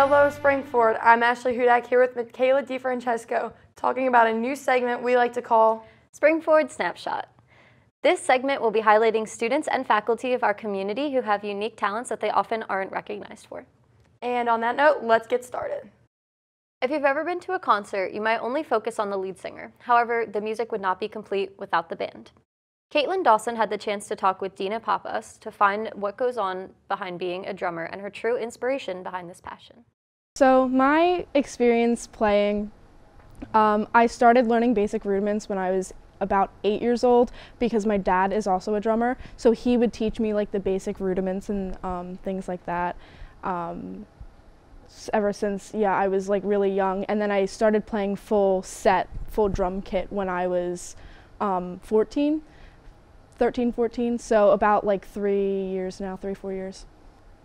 Hello Springford, I'm Ashley Hudak here with Michaela DiFrancesco talking about a new segment we like to call Springford Snapshot. This segment will be highlighting students and faculty of our community who have unique talents that they often aren't recognized for. And on that note, let's get started. If you've ever been to a concert, you might only focus on the lead singer. However, the music would not be complete without the band. Caitlin Dawson had the chance to talk with Dina Papas to find what goes on behind being a drummer and her true inspiration behind this passion. So my experience playing, I started learning basic rudiments when I was about 8 years old because my dad is also a drummer. So he would teach me like the basic rudiments and things like that. Ever since, I was like really young. And then I started playing full drum kit when I was 13, 14, so about like 3 years now, 4 years.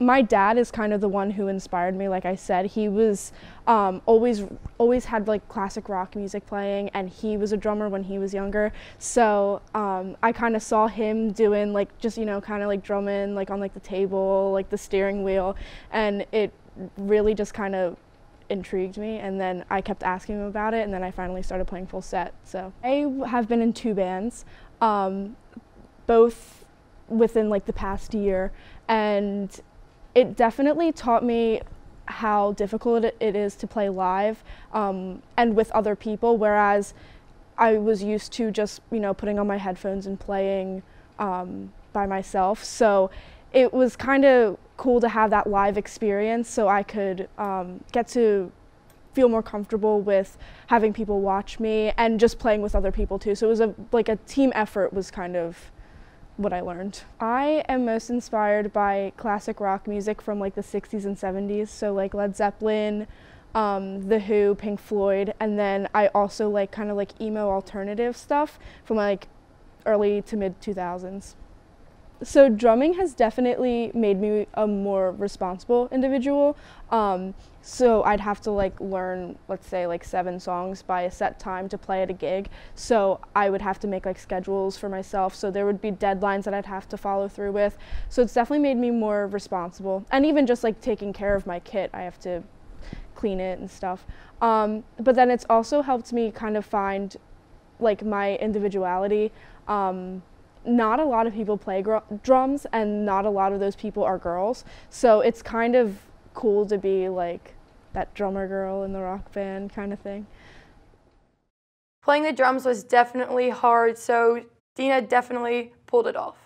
My dad is kind of the one who inspired me. Like I said, he was always had like classic rock music playing, and he was a drummer when he was younger. So I kind of saw him doing like just kind of like drumming like on like the table, like the steering wheel, and it really just kind of intrigued me, and then I kept asking him about it, and then I finally started playing full set. So I have been in 2 bands. Both within like the past year, and it definitely taught me how difficult it is to play live and with other people, whereas I was used to just putting on my headphones and playing by myself. So it was kind of cool to have that live experience, so I could get to feel more comfortable with having people watch me and just playing with other people too. So it was like a team effort was kind of what I learned. I am most inspired by classic rock music from like the 60s and 70s, so like Led Zeppelin, The Who, Pink Floyd, and then I also like kind of like emo alternative stuff from like early to mid 2000s. So drumming has definitely made me a more responsible individual. So I'd have to like learn, let's say like 7 songs by a set time to play at a gig. So I would have to make like schedules for myself. So there would be deadlines that I'd have to follow through with. So it's definitely made me more responsible. And even just like taking care of my kit, I have to clean it and stuff. But then it's also helped me kind of find like my individuality. Not a lot of people play drums, and not a lot of those people are girls. So it's kind of cool to be like that drummer girl in the rock band kind of thing. Playing the drums was definitely hard, so Dina definitely pulled it off.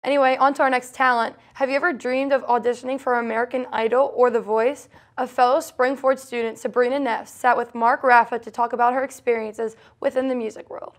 Anyway, on to our next talent. Have you ever dreamed of auditioning for American Idol or The Voice? A fellow Springford student, Sabrina Neff, sat with Mark Raffa to talk about her experiences within the music world.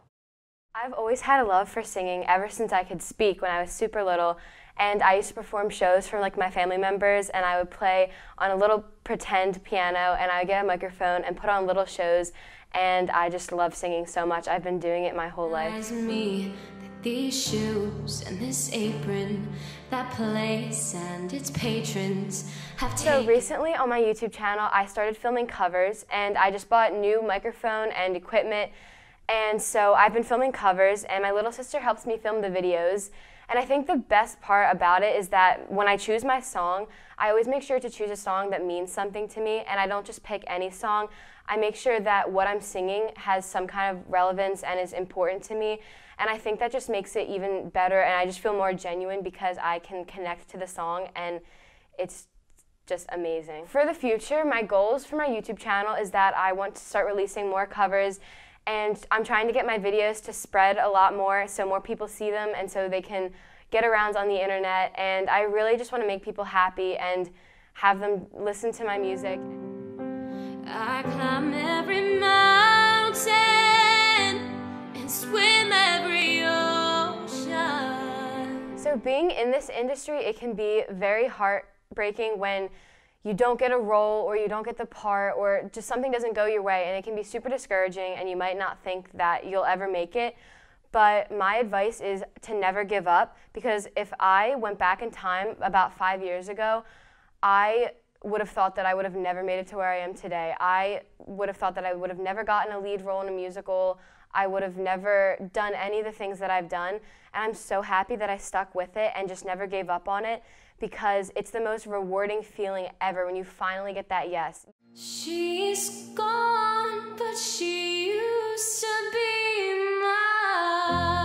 I've always had a love for singing ever since I could speak when I was super little, and I used to perform shows for like my family members, and I would play on a little pretend piano, and I would get a microphone and put on little shows, and I just love singing so much. I've been doing it my whole life. Me, that these shoes and this apron, that place and its patrons have So recently on my YouTube channel I started filming covers, and I just bought new microphone and equipment. And so I've been filming covers, and my little sister helps me film the videos. And I think the best part about it is that when I choose my song, I always make sure to choose a song that means something to me, and I don't just pick any song. I make sure that what I'm singing has some kind of relevance and is important to me. And I think that just makes it even better, and I just feel more genuine because I can connect to the song, and it's just amazing. For the future, my goals for my YouTube channel is that I want to start releasing more covers, and I'm trying to get my videos to spread a lot more so more people see them and so they can get around on the internet. And I really just want to make people happy and have them listen to my music. I climb every mountain and swim every ocean. So being in this industry, it can be very heartbreaking when you don't get a role or you don't get the part or just something doesn't go your way, and it can be super discouraging and you might not think that you'll ever make it. But my advice is to never give up, because if I went back in time about 5 years ago, I would have thought that I would have never made it to where I am today. I would have thought that I would have never gotten a lead role in a musical. I would have never done any of the things that I've done. And I'm so happy that I stuck with it and just never gave up on it, because it's the most rewarding feeling ever when you finally get that yes. She's gone, but she used to be mine.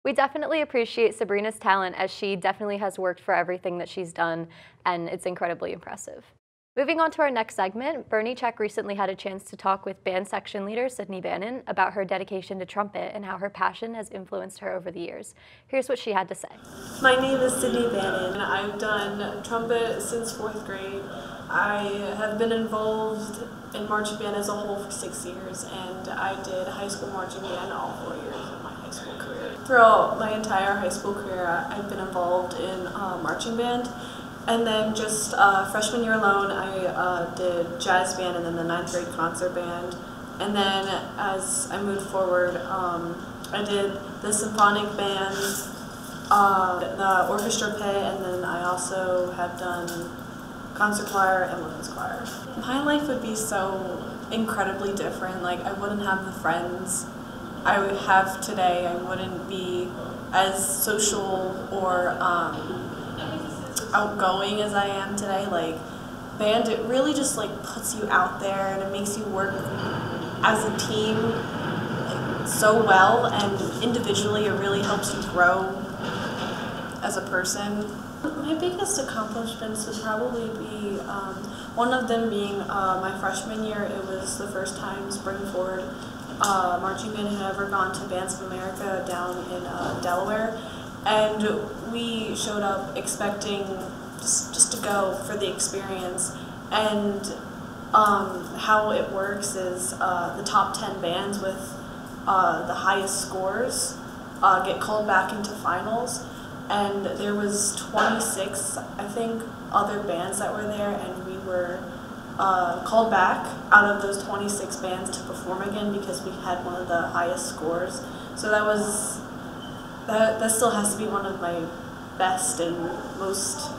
We definitely appreciate Sabrina's talent, as she definitely has worked for everything that she's done, and it's incredibly impressive. Moving on to our next segment, Bernie Check recently had a chance to talk with band section leader Sydney Bannon about her dedication to trumpet and how her passion has influenced her over the years. Here's what she had to say. My name is Sydney Bannon. I've done trumpet since 4th grade. I have been involved in marching band as a whole for 6 years, and I did high school marching band all 4 years of my high school career. Throughout my entire high school career, I've been involved in marching band. And then just freshman year alone, I did jazz band and then the 9th grade concert band. And then as I moved forward, I did the symphonic band, the orchestra pit, and then I also have done concert choir and women's choir. My life would be so incredibly different. Like, I wouldn't have the friends I would have today. I wouldn't be as social or outgoing as I am today. Like, band, it really just like puts you out there and it makes you work as a team so well, and individually it really helps you grow as a person. My biggest accomplishments would probably be one of them being my freshman year. It was the first time Spring Forward marching band had ever gone to Bands of America down in Delaware. And we showed up expecting just to go for the experience. And how it works is the top 10 bands with the highest scores get called back into finals. And there was 26, I think, other bands that were there, and we were called back out of those 26 bands to perform again because we had one of the highest scores. So that still has to be one of my best and most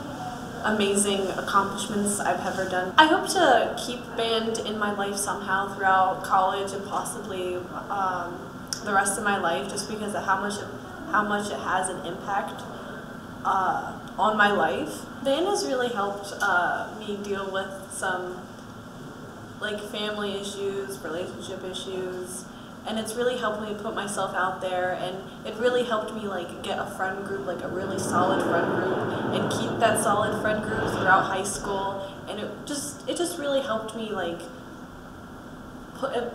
amazing accomplishments I've ever done. I hope to keep band in my life somehow throughout college and possibly the rest of my life, just because of how much it has an impact on my life. Band has really helped me deal with some like family issues, relationship issues, and it's really helped me put myself out there, and it really helped me like get a friend group, like a really solid friend group, and keep that solid friend group throughout high school. And it just really helped me like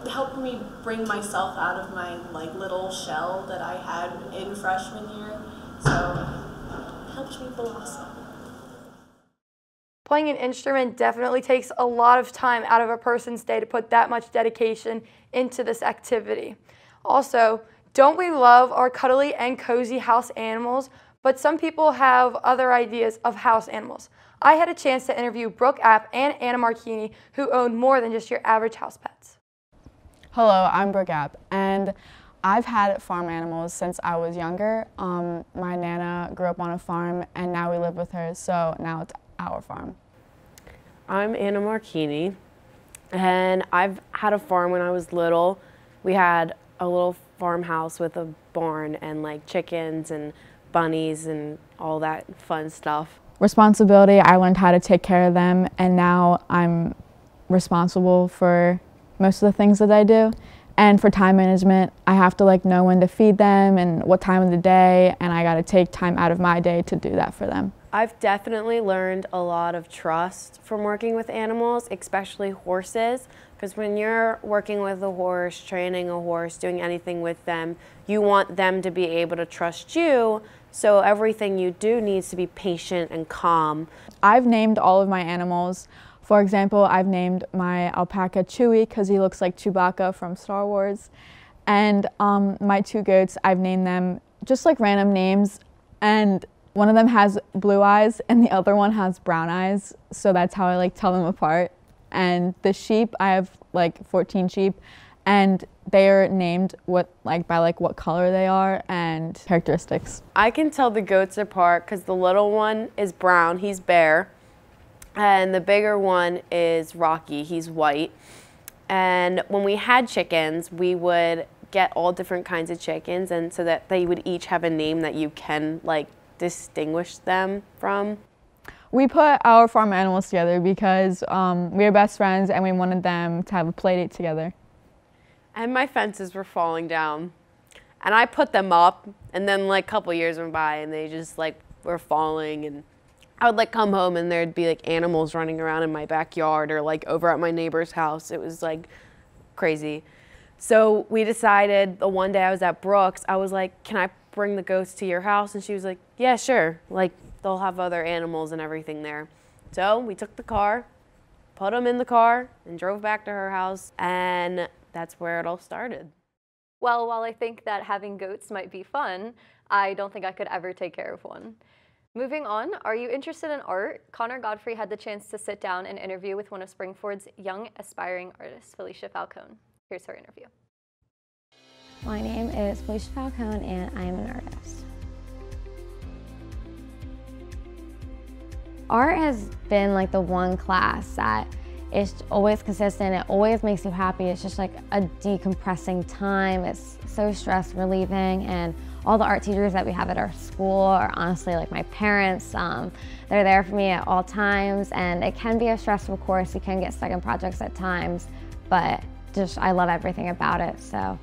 helped me bring myself out of my like little shell that I had in freshman year. So it helped me blossom. Playing an instrument definitely takes a lot of time out of a person's day to put that much dedication into this activity. Also, don't we love our cuddly and cozy house animals? But some people have other ideas of house animals. I had a chance to interview Brooke App and Anna Marchini, who own more than just your average house pets. Hello, I'm Brooke App, and I've had farm animals since I was younger. My Nana grew up on a farm, and now we live with her, so now it's our farm. I'm Anna Marchini, and I've had a farm when I was little. We had a little farmhouse with a barn and like chickens and bunnies and all that fun stuff. Responsibility, I learned how to take care of them, and now I'm responsible for most of the things that I do. And for time management, I have to like know when to feed them and what time of the day, and I gotta take time out of my day to do that for them. I've definitely learned a lot of trust from working with animals, especially horses, because when you're working with a horse, training a horse, doing anything with them, you want them to be able to trust you, so everything you do needs to be patient and calm. I've named all of my animals. For example, I've named my alpaca Chewie because he looks like Chewbacca from Star Wars. And my two goats, I've named them just like random names. And one of them has blue eyes and the other one has brown eyes. So that's how I like tell them apart. And the sheep, I have like 14 sheep, and they are named by what color they are and characteristics. I can tell the goats apart because the little one is brown, he's Bear. And the bigger one is Rocky, he's white. And when we had chickens, we would get all different kinds of chickens, and so that they would each have a name that you can like distinguish them from. We put our farm animals together because we were best friends and we wanted them to have a play date together. And my fences were falling down. And I put them up, and then like a couple years went by and they just like were falling, and I would like come home and there'd be like animals running around in my backyard or like over at my neighbor's house. It was like crazy. So we decided the one day I was at Brooks, I was like, can I bring the goats to your house? And she was like, yeah, sure. Like they'll have other animals and everything there. So we took the car, put them in the car, and drove back to her house, and that's where it all started. Well, while I think that having goats might be fun, I don't think I could ever take care of one. Moving on, are you interested in art? Connor Godfrey had the chance to sit down and interview with one of Springford's young aspiring artists, Felicia Falcone. Here's her interview. My name is Felicia Falcone and I am an artist. Art has been like the one class that is always consistent. It always makes you happy. It's just like a decompressing time. It's so stress relieving, and all the art teachers that we have at our school are honestly like my parents. They're there for me at all times, and it can be a stressful course. You can get stuck in projects at times, but just I love everything about it, so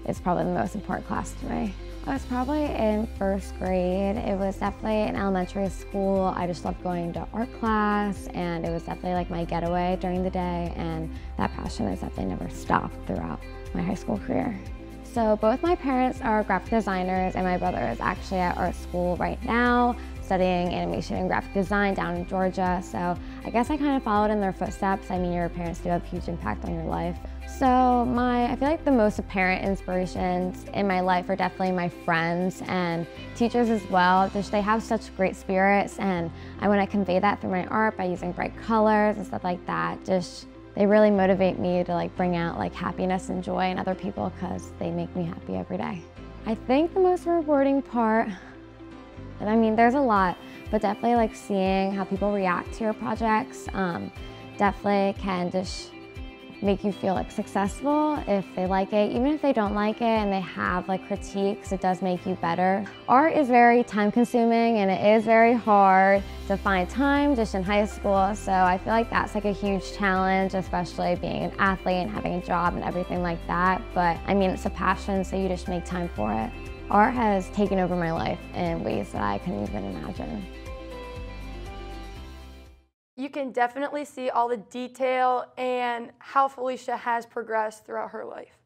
it's probably the most important class to me. I was probably in first grade. It was definitely an elementary school. I just loved going to art class, and it was definitely like my getaway during the day, and that passion has definitely never stopped throughout my high school career. So both my parents are graphic designers, and my brother is actually at art school right now, studying animation and graphic design down in Georgia. So I guess I kind of followed in their footsteps. I mean, your parents do have a huge impact on your life. So I feel like the most apparent inspirations in my life are definitely my friends and teachers as well. Just they have such great spirits, and I want to convey that through my art by using bright colors and stuff like that. Just they really motivate me to like bring out like happiness and joy in other people because they make me happy every day. I think the most rewarding part, and I mean there's a lot, but definitely like seeing how people react to your projects definitely can just make you feel like successful if they like it. Even if they don't like it and they have like critiques, it does make you better. Art is very time consuming, and it is very hard to find time just in high school. So I feel like that's like a huge challenge, especially being an athlete and having a job and everything like that. But I mean, it's a passion, so you just make time for it. Art has taken over my life in ways that I couldn't even imagine. You can definitely see all the detail and how Felicia has progressed throughout her life.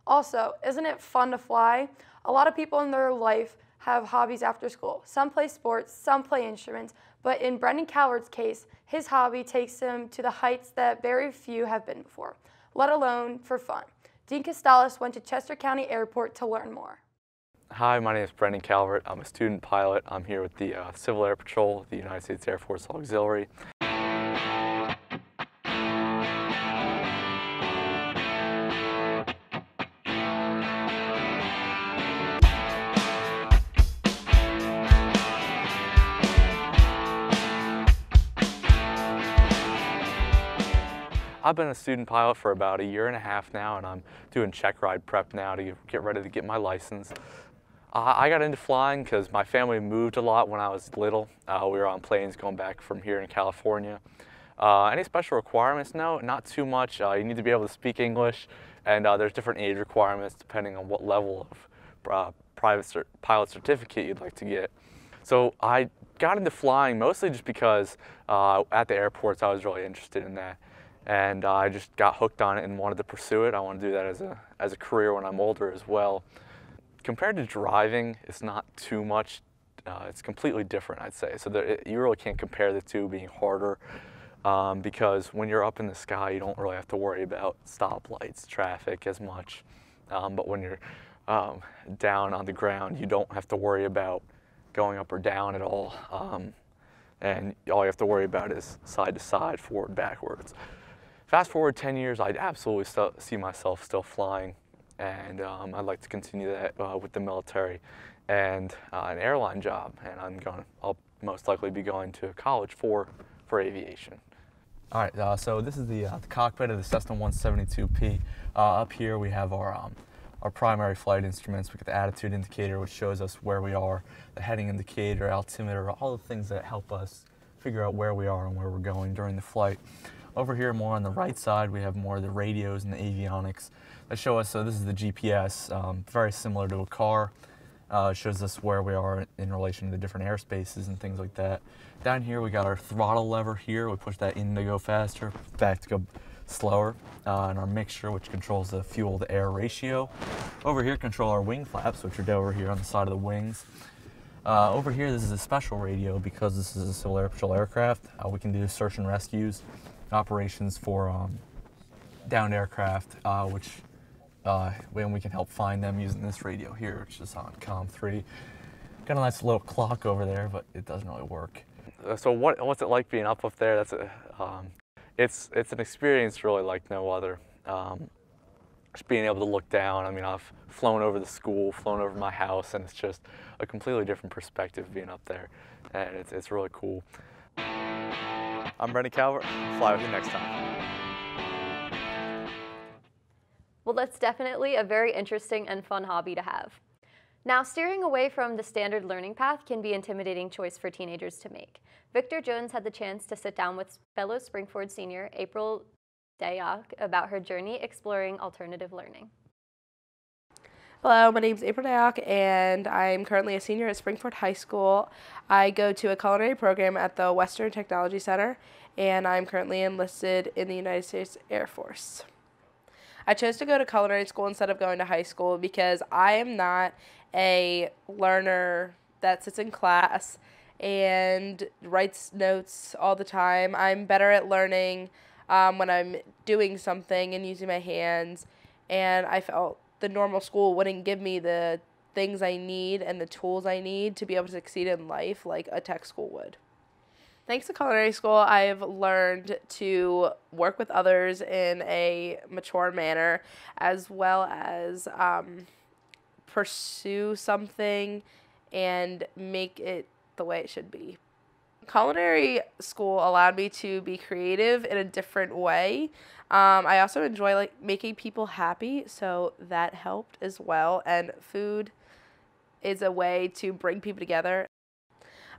Also, isn't it fun to fly? A lot of people in their life have hobbies after school. Some play sports, some play instruments, but in Brendan Calvert's case, his hobby takes him to the heights that very few have been before, let alone for fun. Dean Costales went to Chester County Airport to learn more. Hi, my name is Brendan Calvert. I'm a student pilot. I'm here with the Civil Air Patrol, the United States Air Force Auxiliary. I've been a student pilot for about 1.5 years now, and I'm doing check ride prep now to get ready to get my license. I got into flying because my family moved a lot when I was little. We were on planes going back from here in California. Any special requirements? No, not too much. You need to be able to speak English, and there's different age requirements depending on what level of pilot certificate you'd like to get. So I got into flying mostly just because at the airports I was really interested in that. And I just got hooked on it and wanted to pursue it. I want to do that as a career when I'm older as well. Compared to driving, it's not too much. It's completely different, I'd say. So you really can't compare the two being harder because when you're up in the sky, you don't really have to worry about stoplights, traffic as much. But when you're down on the ground, you don't have to worry about going up or down at all. And all you have to worry about is side to side, forward, backwards. Fast forward 10 years, I'd absolutely see myself still flying, and I'd like to continue that with the military and an airline job. And I'll most likely be going to college for aviation. All right, so this is the cockpit of the Cessna 172P. Up here we have our primary flight instruments. We got the attitude indicator, which shows us where we are, the heading indicator, altimeter, all the things that help us figure out where we are and where we're going during the flight. Over here, more on the right side, we have more of the radios and the avionics that show us, so this is the GPS, very similar to a car. It shows us where we are in relation to the different airspaces and things like that. Down here, we got our throttle lever here. We push that in to go faster, back to go slower, and our mixture, which controls the fuel to air ratio. Over here, control our wing flaps, which are over here on the side of the wings. Over here, this is a special radio because this is a civil air patrol aircraft. We can do search and rescues operations for downed aircraft, when we can help find them using this radio here, which is on COM3. Got a nice little clock over there, but it doesn't really work. So what's it like being up there? That's it's an experience really like no other. Just being able to look down. I mean, I've flown over the school, flown over my house, and it's just a completely different perspective being up there, and it's really cool. I'm Brendan Calvert. Fly with you next time. Well, that's definitely a very interesting and fun hobby to have. Now, steering away from the standard learning path can be an intimidating choice for teenagers to make. Victor Jones had the chance to sit down with fellow Springford senior April Dayak about her journey exploring alternative learning. Hello, my name is April Dayak, and I'm currently a senior at Springford High School. I go to a culinary program at the Western Technology Center, and I'm currently enlisted in the United States Air Force. I chose to go to culinary school instead of going to high school because I am not a learner that sits in class and writes notes all the time. I'm better at learning when I'm doing something and using my hands, and I felt the normal school wouldn't give me the things I need and the tools I need to be able to succeed in life like a tech school would. Thanks to culinary school, I've learned to work with others in a mature manner, as well as pursue something and make it the way it should be. Culinary school allowed me to be creative in a different way. I also enjoy making people happy, so that helped as well. And food is a way to bring people together.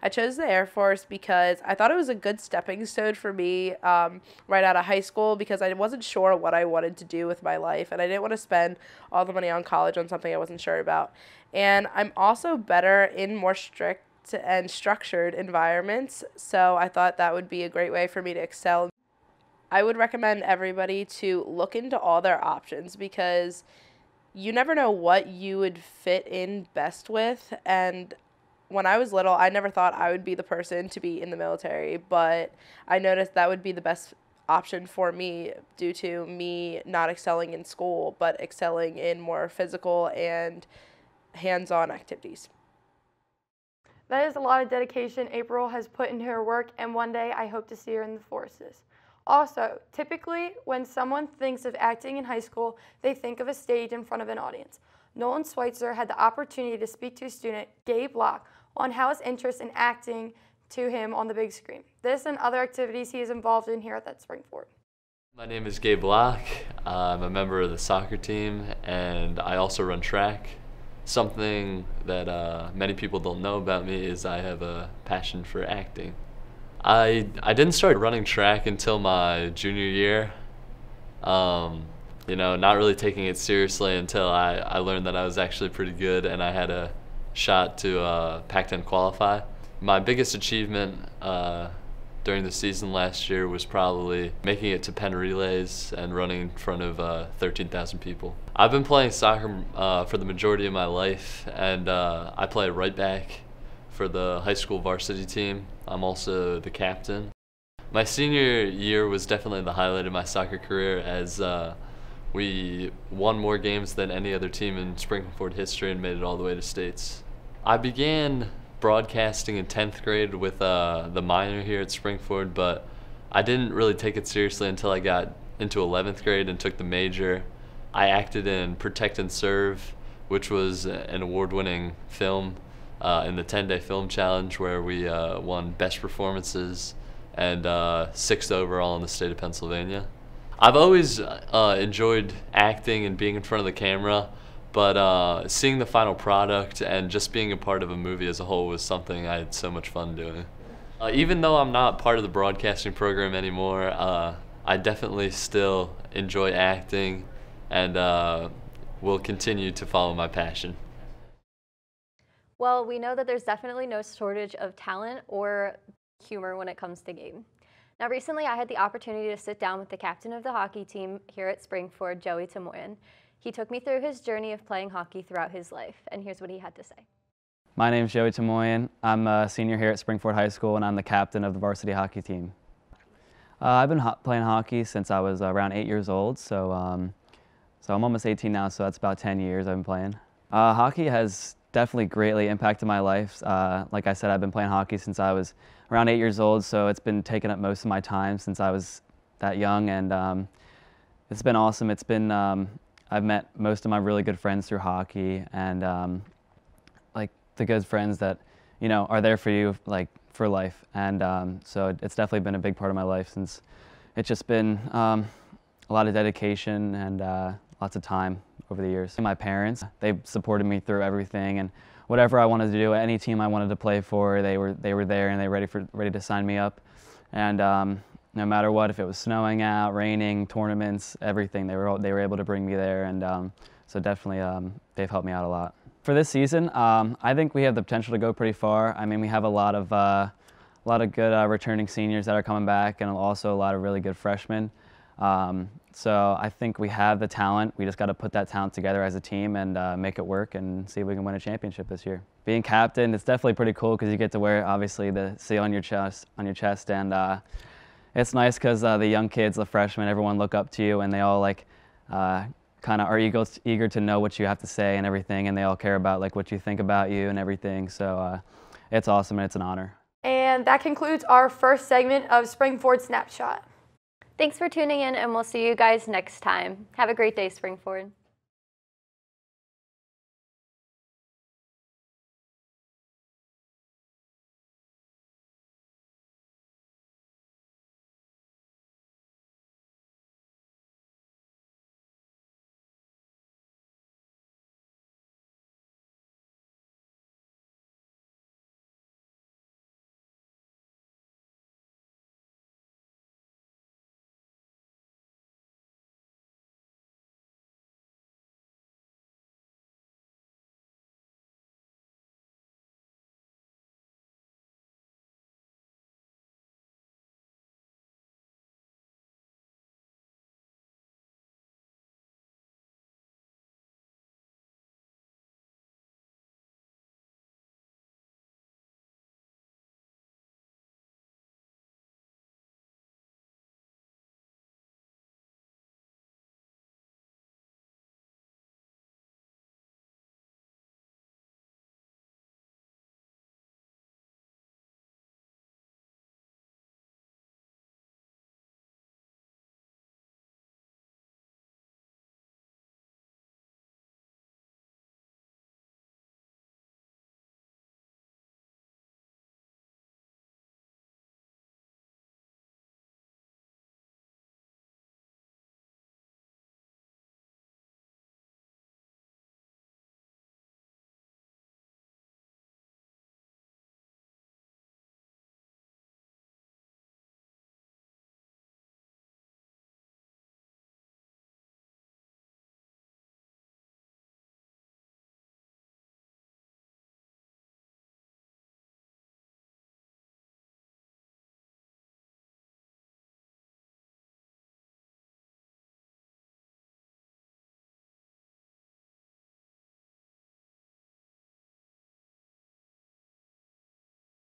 I chose the Air Force because I thought it was a good stepping stone for me right out of high school, because I wasn't sure what I wanted to do with my life, and I didn't want to spend all the money on college on something I wasn't sure about. And I'm also better in more strict and structured environments, so I thought that would be a great way for me to excel. I would recommend everybody to look into all their options, because you never know what you would fit in best with. And when I was little, I never thought I would be the person to be in the military, but I noticed that would be the best option for me due to me not excelling in school, but excelling in more physical and hands-on activities. That is a lot of dedication April has put into her work, and one day I hope to see her in the forces. Also, typically when someone thinks of acting in high school, they think of a stage in front of an audience. Nolan Schweitzer had the opportunity to speak to student Gabe Locke on how his interest in acting to him on the big screen. This and other activities he is involved in here at that Springford. My name is Gabe Locke. I'm a member of the soccer team, and I also run track. Something that many people don't know about me is I have a passion for acting. I didn't start running track until my junior year. You know, not really taking it seriously until I learned that I was actually pretty good and I had a shot to Pac-10 qualify. My biggest achievement during the season last year was probably making it to Penn Relays and running in front of 13,000 people. I've been playing soccer for the majority of my life, and I play right back for the high school varsity team. I'm also the captain. My senior year was definitely the highlight of my soccer career, as we won more games than any other team in Springford history and made it all the way to states. I began broadcasting in 10th grade with the minor here at Springford, but I didn't really take it seriously until I got into 11th grade and took the major. I acted in Protect and Serve, which was an award-winning film in the 10-day film challenge, where we won best performances and 6th overall in the state of Pennsylvania. I've always enjoyed acting and being in front of the camera, but seeing the final product and just being a part of a movie as a whole was something I had so much fun doing. Even though I'm not part of the broadcasting program anymore, I definitely still enjoy acting and will continue to follow my passion. Well, we know that there's definitely no shortage of talent or humor when it comes to game. Now, recently I had the opportunity to sit down with the captain of the hockey team here at Springford, Joey Tamoyan. He took me through his journey of playing hockey throughout his life, and here's what he had to say. My name is Joey Tamoyan. I'm a senior here at Springford High School, and I'm the captain of the varsity hockey team. I've been playing hockey since I was around 8 years old, so I'm almost 18 now, so that's about 10 years I've been playing. Hockey has definitely greatly impacted my life. Like I said, I've been playing hockey since I was around 8 years old, so it's been taking up most of my time since I was that young, and it's been awesome. It's been, I've met most of my really good friends through hockey, and like the good friends that, you know, are there for you like for life, and so it's definitely been a big part of my life since it's just been a lot of dedication and lots of time over the years. My parents, they supported me through everything, and whatever I wanted to do, any team I wanted to play for, they were there and they were ready to sign me up. And no matter what, if it was snowing out, raining, tournaments, everything, they were able to bring me there, and so definitely they've helped me out a lot. For this season, I think we have the potential to go pretty far. I mean, we have a lot of good returning seniors that are coming back, and also a lot of really good freshmen. So I think we have the talent. We just got to put that talent together as a team and make it work and see if we can win a championship this year. Being captain, it's definitely pretty cool because you get to wear obviously the C on your chest, and it's nice because the young kids, the freshmen, everyone look up to you, and they all like kind of are eager to know what you have to say and everything, and they all care about like what you think about you and everything. So it's awesome and it's an honor. And that concludes our first segment of Springford Snapshot. Thanks for tuning in, and we'll see you guys next time. Have a great day, Springford.